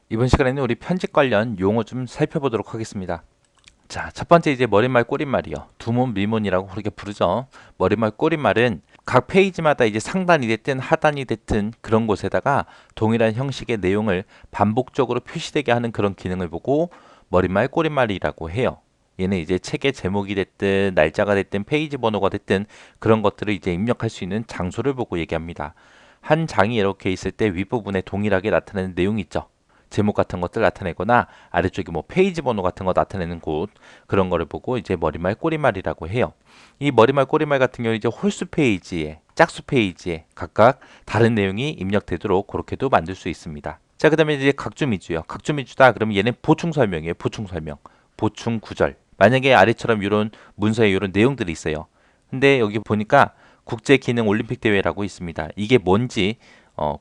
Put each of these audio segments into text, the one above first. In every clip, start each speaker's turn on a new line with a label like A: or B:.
A: 이번 시간에는 우리 편집 관련 용어 좀 살펴보도록 하겠습니다. 자, 첫 번째 이제 머릿말 꼬릿말이요. 두문 밀문이라고 그렇게 부르죠. 머릿말 꼬릿말은 각 페이지마다 이제 상단이 됐든 하단이 됐든 그런 곳에다가 동일한 형식의 내용을 반복적으로 표시되게 하는 그런 기능을 보고 머릿말 꼬릿말이라고 해요. 얘는 이제 책의 제목이 됐든 날짜가 됐든 페이지 번호가 됐든 그런 것들을 이제 입력할 수 있는 장소를 보고 얘기합니다. 한 장이 이렇게 있을 때 윗부분에 동일하게 나타나는 내용이 있죠. 제목 같은 것들 나타내거나 아래쪽에 뭐 페이지 번호 같은 거 나타내는 곳 그런 거를 보고 이제 머리말 꼬리말이라고 해요. 이 머리말 꼬리말 같은 경우 이제 홀수 페이지에 짝수 페이지에 각각 다른 내용이 입력되도록 그렇게도 만들 수 있습니다. 자, 그다음에 이제 각주미주요. 각주미주다 그러면 얘는 보충 설명이에요. 보충 설명. 보충 구절. 만약에 아래처럼 이런 문서에 이런 내용들이 있어요. 근데 여기 보니까 국제 기능 올림픽 대회라고 있습니다. 이게 뭔지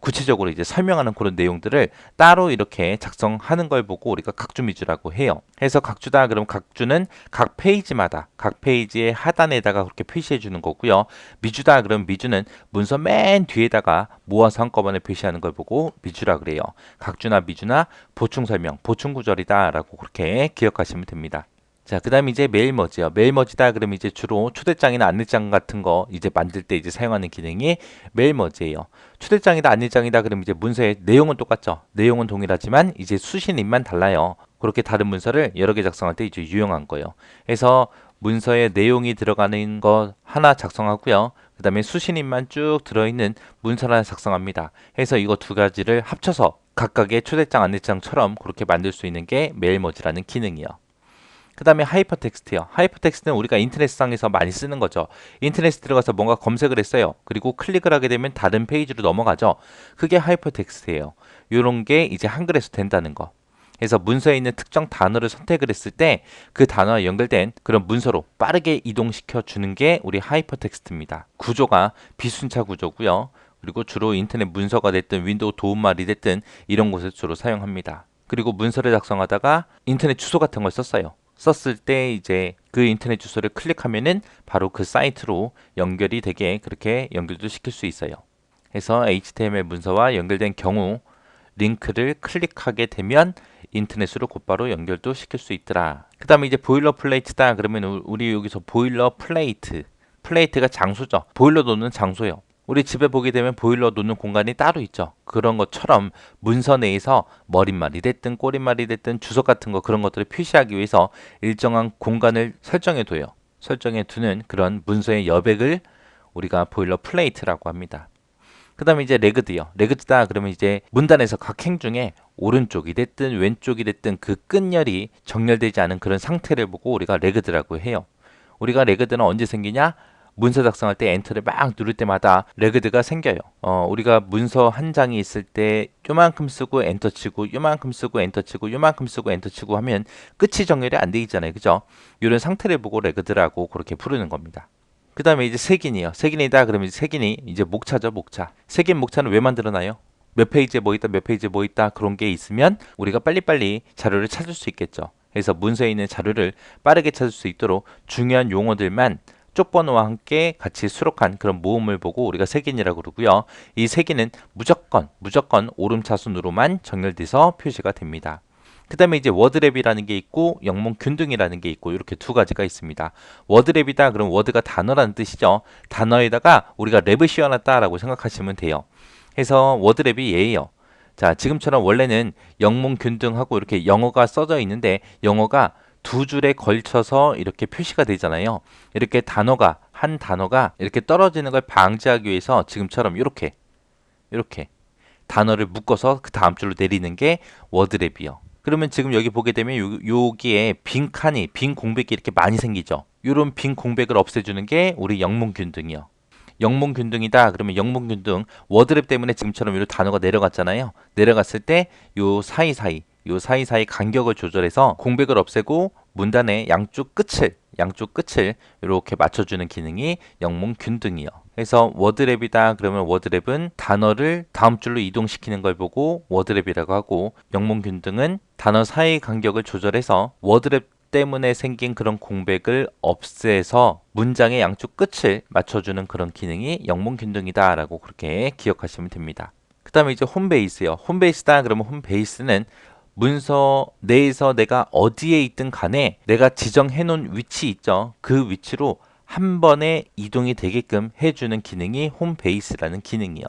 A: 구체적으로 이제 설명하는 그런 내용들을 따로 이렇게 작성하는 걸 보고 우리가 각주미주라고 해요. 해서 각주다 그럼 각주는 각 페이지마다 각 페이지의 하단에다가 그렇게 표시해 주는 거고요. 미주다 그럼 미주는 문서 맨 뒤에다가 모아서 한꺼번에 표시하는 걸 보고 미주라 그래요. 각주나 미주나 보충 설명, 보충 구절이다라고 그렇게 기억하시면 됩니다. 자, 그 다음에 이제 메일머지요. 메일머지다 그러면 이제 주로 초대장이나 안내장 같은 거 이제 만들 때 이제 사용하는 기능이 메일머지예요. 초대장이다 안내장이다 그러면 이제 문서의 내용은 똑같죠. 내용은 동일하지만 이제 수신인만 달라요. 그렇게 다른 문서를 여러 개 작성할 때 이제 유용한 거예요. 그래서 문서에 내용이 들어가는 거 하나 작성하고요. 그 다음에 수신인만 쭉 들어있는 문서 하나 작성합니다. 해서 이거 두 가지를 합쳐서 각각의 초대장 안내장처럼 그렇게 만들 수 있는 게 메일머지라는 기능이요. 그 다음에 하이퍼텍스트요. 하이퍼텍스트는 우리가 인터넷상에서 많이 쓰는 거죠. 인터넷에 들어가서 뭔가 검색을 했어요. 그리고 클릭을 하게 되면 다른 페이지로 넘어가죠. 그게 하이퍼텍스트예요. 이런 게 이제 한글에서 된다는 거. 그래서 문서에 있는 특정 단어를 선택을 했을 때 그 단어와 연결된 그런 문서로 빠르게 이동시켜 주는 게 우리 하이퍼텍스트입니다. 구조가 비순차 구조고요. 그리고 주로 인터넷 문서가 됐든 윈도우 도움말이 됐든 이런 곳에서 주로 사용합니다. 그리고 문서를 작성하다가 인터넷 주소 같은 걸 썼어요. 썼을 때 이제 그 인터넷 주소를 클릭하면은 바로 그 사이트로 연결이 되게 그렇게 연결도 시킬 수 있어요. 그래서 HTML 문서와 연결된 경우 링크를 클릭하게 되면 인터넷으로 곧바로 연결도 시킬 수 있더라. 그 다음에 이제 보일러 플레이트다 그러면 우리 여기서 보일러 플레이트 플레이트가 장소죠. 보일러 놓는 장소요. 우리 집에 보게 되면 보일러 놓는 공간이 따로 있죠. 그런 것처럼 문서 내에서 머릿말이 됐든 꼬릿말이 됐든 주석 같은 거 그런 것들을 표시하기 위해서 일정한 공간을 설정해 둬요. 설정해 두는 그런 문서의 여백을 우리가 보일러 플레이트라고 합니다. 그 다음에 이제 레그드요. 레그드다 그러면 이제 문단에서 각 행 중에 오른쪽이 됐든 왼쪽이 됐든 그 끝열이 정렬되지 않은 그런 상태를 보고 우리가 레그드라고 해요. 우리가 레그드는 언제 생기냐? 문서 작성할 때 엔터를 막 누를 때마다 레그드가 생겨요. 우리가 문서 한 장이 있을 때 요만큼 쓰고 엔터 치고 요만큼 쓰고 엔터 치고 요만큼 쓰고 엔터 치고 하면 끝이 정렬이 안 돼 있잖아요. 그죠? 이런 상태를 보고 레그드라고 그렇게 부르는 겁니다. 그 다음에 이제 색인이요. 색인이다 그러면 이제 색인이 이제 목차죠. 목차. 색인 목차는 왜 만들어놔요? 몇 페이지에 뭐 있다 몇 페이지에 뭐 있다 그런 게 있으면 우리가 빨리빨리 자료를 찾을 수 있겠죠. 그래서 문서에 있는 자료를 빠르게 찾을 수 있도록 중요한 용어들만 쪽번호와 함께 같이 수록한 그런 모음을 보고 우리가 색인이라고 그러고요. 이 색인은 무조건 오름차순으로만 정렬돼서 표시가 됩니다. 그 다음에 이제 워드랩이라는 게 있고 영문 균등이라는 게 있고 이렇게 두 가지가 있습니다. 워드랩이다 그럼 워드가 단어라는 뜻이죠. 단어에다가 우리가 랩을 씌워놨다라고 생각하시면 돼요. 해서 워드랩이 얘예요. 자, 지금처럼 원래는 영문 균등하고 이렇게 영어가 써져 있는데 영어가 두 줄에 걸쳐서 이렇게 표시가 되잖아요. 이렇게 한 단어가 이렇게 떨어지는 걸 방지하기 위해서 지금처럼 이렇게 단어를 묶어서 그 다음 줄로 내리는 게 워드랩이요. 그러면 지금 여기 보게 되면 여기에 빈 공백이 이렇게 많이 생기죠. 이런 빈 공백을 없애주는 게 우리 영문균등이요. 영문균등이다 그러면 영문균등 워드랩 때문에 지금처럼 이런 단어가 내려갔잖아요. 내려갔을 때 요 사이사이 간격을 조절해서 공백을 없애고 문단의 양쪽 끝을 이렇게 맞춰주는 기능이 영문균등이요. 그래서 워드랩이다 그러면 워드랩은 단어를 다음 줄로 이동시키는 걸 보고 워드랩이라고 하고 영문균등은 단어 사이 간격을 조절해서 워드랩 때문에 생긴 그런 공백을 없애서 문장의 양쪽 끝을 맞춰주는 그런 기능이 영문균등이다 라고 그렇게 기억하시면 됩니다. 그 다음에 이제 홈베이스요. 홈베이스다 그러면 홈베이스는 문서 내에서 내가 어디에 있든 간에 내가 지정해 놓은 위치 있죠. 그 위치로 한 번에 이동이 되게끔 해주는 기능이 홈베이스라는 기능이요.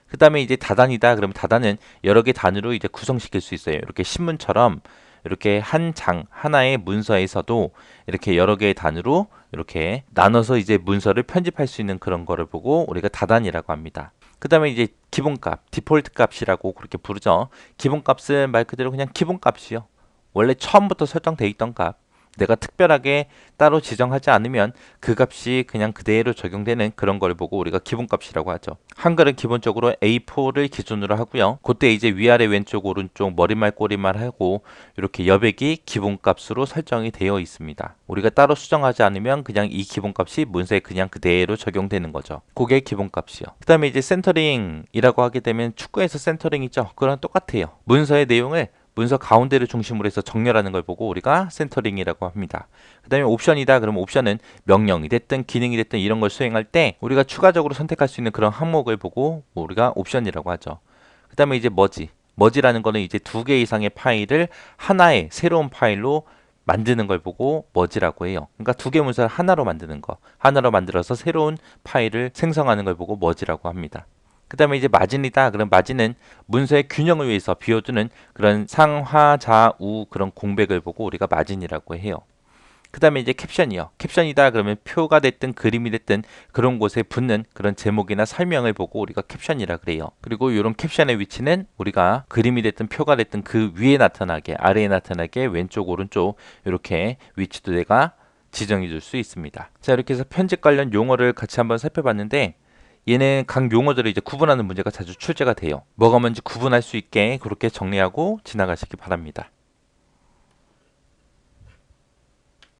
A: 그 다음에 이제 다단이다. 그러면 다단은 여러 개 단으로 이제 구성시킬 수 있어요. 이렇게 신문처럼 이렇게 한 장 하나의 문서에서도 이렇게 여러 개의 단으로 이렇게 나눠서 이제 문서를 편집할 수 있는 그런 거를 보고 우리가 다단이라고 합니다. 그 다음에 이제 기본값, 디폴트 값이라고 그렇게 부르죠. 기본값은 말 그대로 그냥 기본값이요. 원래 처음부터 설정돼 있던 값. 내가 특별하게 따로 지정하지 않으면 그 값이 그냥 그대로 적용되는 그런 걸 보고 우리가 기본값이라고 하죠. 한글은 기본적으로 A4를 기준으로 하고요. 그때 이제 위아래 왼쪽 오른쪽 머리말 꼬리말 하고 이렇게 여백이 기본값으로 설정이 되어 있습니다. 우리가 따로 수정하지 않으면 그냥 이 기본값이 문서에 그냥 그대로 적용되는 거죠. 그게 기본값이요. 그 다음에 이제 센터링이라고 하게 되면 축구에서 센터링 있죠. 그거랑 똑같아요. 문서의 내용을 문서 가운데를 중심으로 해서 정렬하는 걸 보고 우리가 센터링이라고 합니다. 그 다음에 옵션이다. 그러면 옵션은 명령이 됐든 기능이 됐든 이런 걸 수행할 때 우리가 추가적으로 선택할 수 있는 그런 항목을 보고 우리가 옵션이라고 하죠. 그 다음에 이제 머지. 머지라는 거는 이제 두 개 이상의 파일을 하나의 새로운 파일로 만드는 걸 보고 머지라고 해요. 그러니까 두 개 문서를 하나로 만드는 거. 하나로 만들어서 새로운 파일을 생성하는 걸 보고 머지라고 합니다. 그 다음에 이제 마진이다. 그럼 마진은 문서의 균형을 위해서 비워두는 그런 상하, 좌우 그런 공백을 보고 우리가 마진이라고 해요. 그 다음에 이제 캡션이요. 캡션이다. 그러면 표가 됐든 그림이 됐든 그런 곳에 붙는 그런 제목이나 설명을 보고 우리가 캡션이라 그래요. 그리고 이런 캡션의 위치는 우리가 그림이 됐든 표가 됐든 그 위에 나타나게, 아래에 나타나게 왼쪽, 오른쪽 이렇게 위치도 내가 지정해 줄 수 있습니다. 자, 이렇게 해서 편집 관련 용어를 같이 한번 살펴봤는데 얘는 각 용어들을 이제 구분하는 문제가 자주 출제가 돼요. 뭐가 뭔지 구분할 수 있게 그렇게 정리하고 지나가시기 바랍니다.